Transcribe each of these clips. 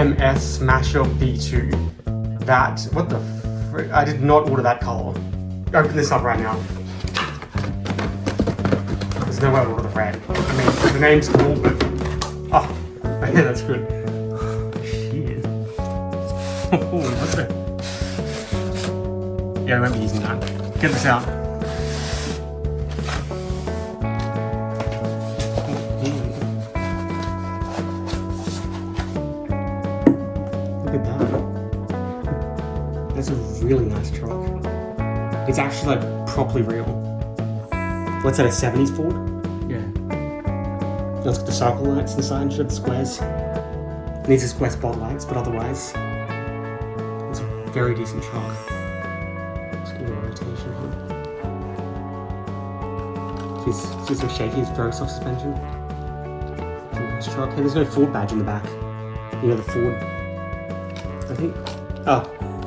FMS Smasher V2. That, what the frick? I did not order that color. Open this up right now. There's no way I'll order the red. I mean, the name's cool, but... Oh, yeah, that's good. Shit. Oh, what's that? Yeah, I won't be using that. Get this out. Look at that. That's a really nice truck. It's actually like properly real. What's that, a 70s Ford? Yeah. It's got the circle lights inside instead of the squares. It needs the square spotlights, but otherwise, it's a very decent truck. Just give it a rotation here. She's so shaky, it's very soft suspension. It's a nice truck. And there's no Ford badge in the back. You know, the Ford. I think. Oh,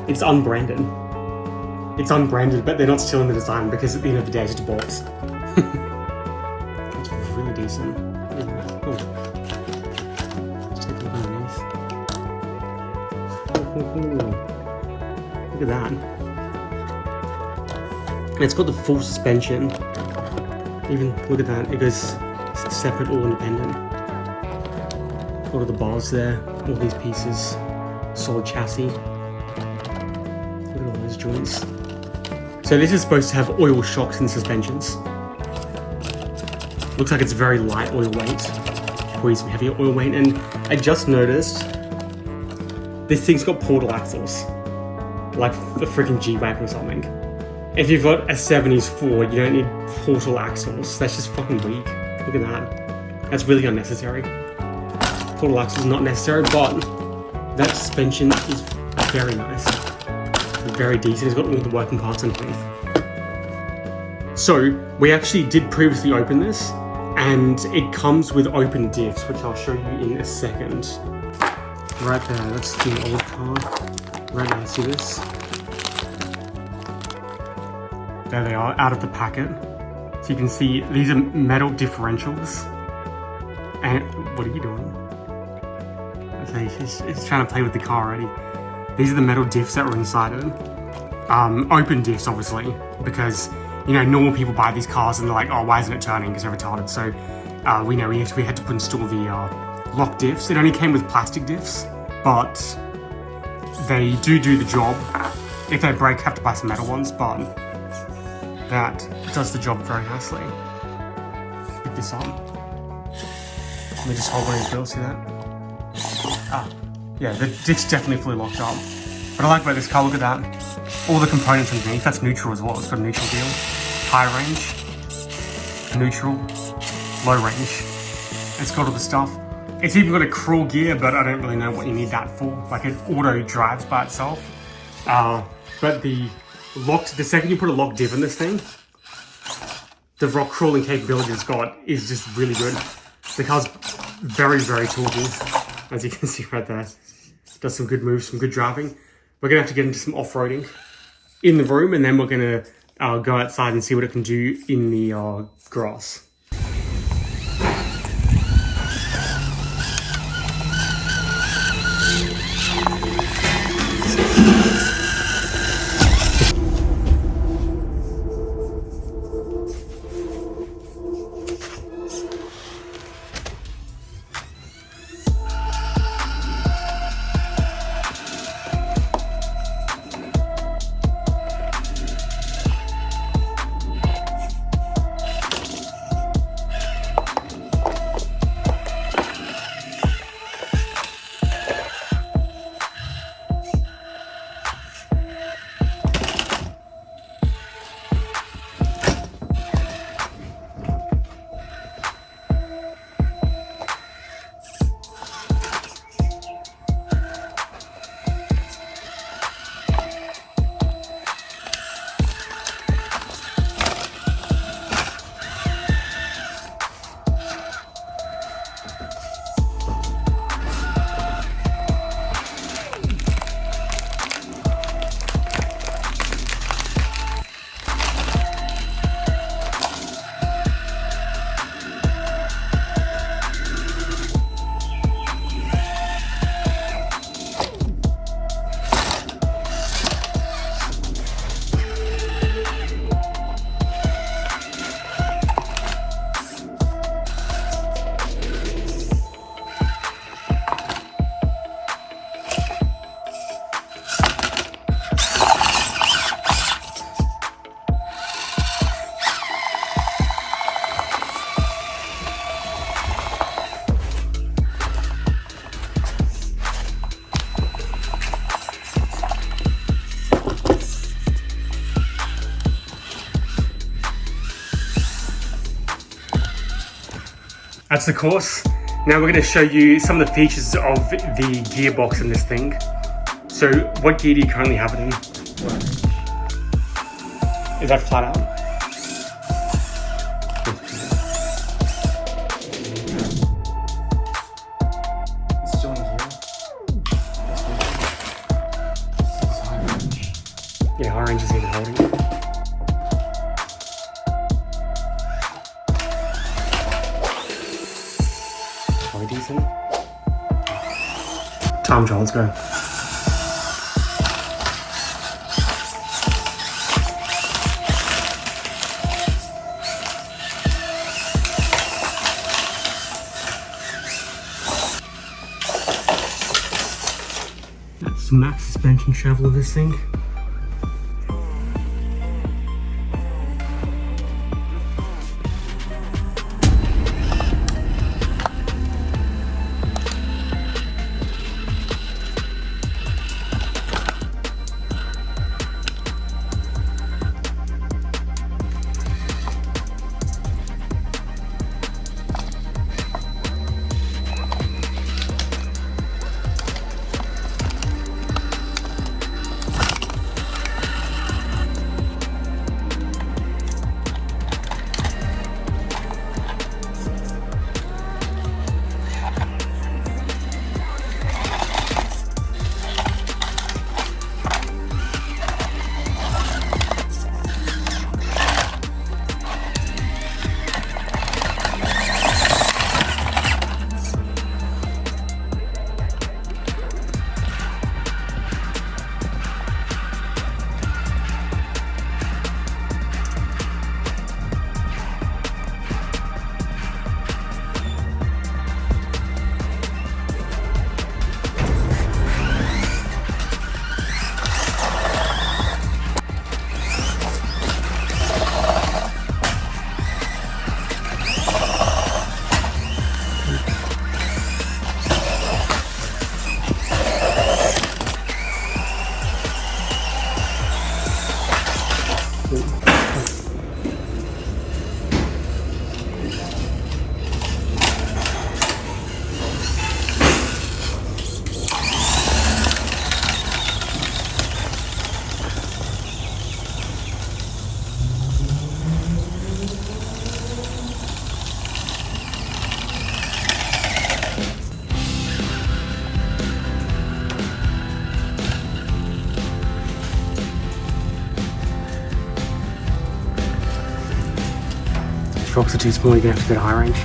it's unbranded. It's unbranded, but they're not stealing the design because at the end of the day, it's just a box. It's really decent. Oh. Just take a look underneath. Look at that. And it's got the full suspension. Even look at that, it goes separate or independent. All of the bars there, all these pieces, solid chassis. Look at all those joints. So this is supposed to have oil shocks and suspensions. Looks like it's very light oil weight. Probably some heavier oil weight. And I just noticed this thing's got portal axles, like the freaking G-Wagon or something. If you've got a 70s Ford, you don't need portal axles. That's just fucking weak. Look at that. That's really unnecessary. Portal axles not necessary, but that suspension is very nice. Very decent. It's got all the working parts underneath. So we actually did previously open this, and it comes with open diffs, which I'll show you in a second. Right there, that's the old car. Right there, see this? There they are, out of the packet. So you can see these are metal differentials. And what are you doing? Okay, it's trying to play with the car already. These are the metal diffs that were inside it. Open diffs, obviously, because, you know, normal people buy these cars and they're like, oh, why isn't it turning? Because they're retarded. So we know we had to install the lock diffs. It only came with plastic diffs, but they do the job. If they break, have to buy some metal ones, but that does the job very nicely. Pick this up. Let me just hold one of these bills, see that? Ah. Yeah, the diff's definitely fully locked up. But I like about this car, look at that. All the components underneath, that's neutral as well. It's got a neutral deal. High range, neutral, low range. It's got all the stuff. It's even got a crawl gear, but I don't really know what you need that for. Like it auto drives by itself. But the second you put a locked div in this thing, the rock crawling capability it's got is just really good. The car's very, very torquey, as you can see right there. Does some good moves, some good driving. We're gonna have to get into some off-roading in the room, and then we're gonna go outside and see what it can do in the grass. That's the course. Now we're going to show you some of the features of the gearbox in this thing. So what gear do you currently have it in? Is that flat out? It's still in gear. Yeah, high range is even holding it. Probably decent. Time trial, let's go. That's the max suspension travel of this thing. Shocks are too small, you're gonna have to go to high range.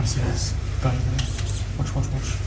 Gotta see this. Gotta watch, watch, watch.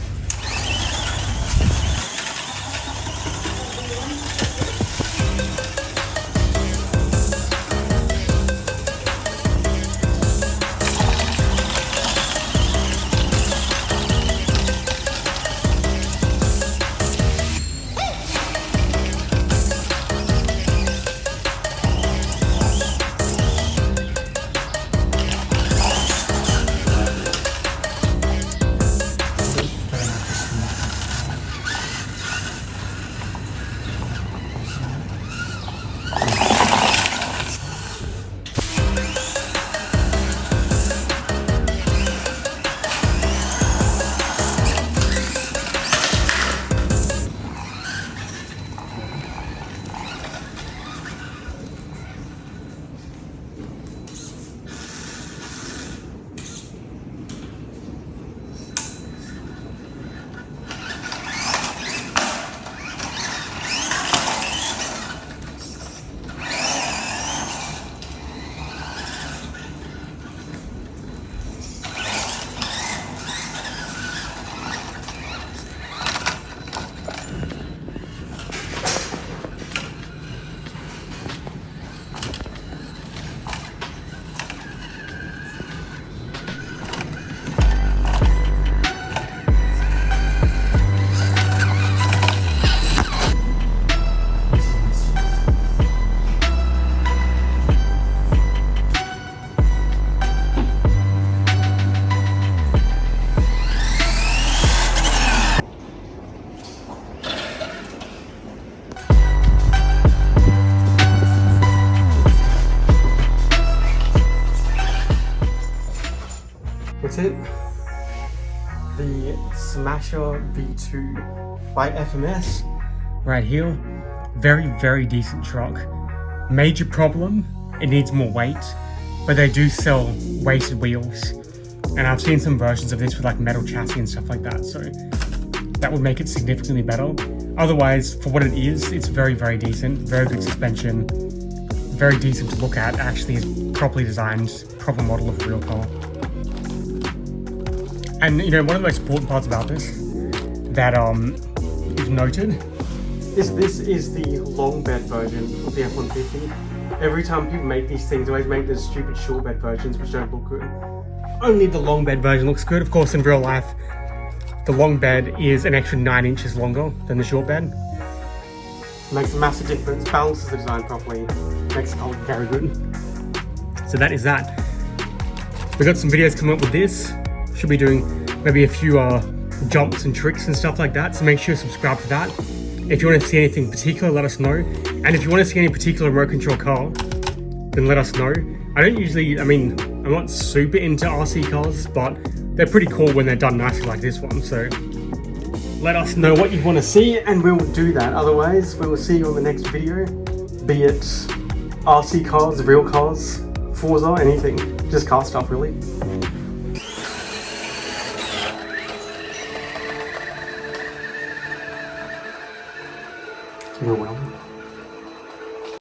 That's it. The Smasher V2 by FMS. Right here. Very, very decent truck. Major problem, it needs more weight, but they do sell weighted wheels. And I've seen some versions of this with like metal chassis and stuff like that, so that would make it significantly better. Otherwise, for what it is, it's very, very decent. Very good suspension. Very decent to look at. Actually is properly designed, proper model of a real car. And you know, one of the most important parts about this that is noted is this is the long bed version of the F-150. Every time people make these things, they always make those stupid short bed versions which don't look good. Only the long bed version looks good. Of course, in real life, the long bed is an extra 9 inches longer than the short bed. Makes a massive difference, balances the design properly, makes the car look very good. So that is that. We got some videos coming up with this. Should be doing maybe a few jumps and tricks and stuff like that, so make sure you subscribe to that. If you want to see anything particular, let us know. And if you want to see any particular remote control car, then let us know. I don't usually, I'm not super into RC cars, but they're pretty cool when they're done nicely like this one. So let us know what you want to see and we'll do that. Otherwise, we will see you on the next video, be it RC cars, real cars, Forza, anything. Just car stuff, really. You're welcome.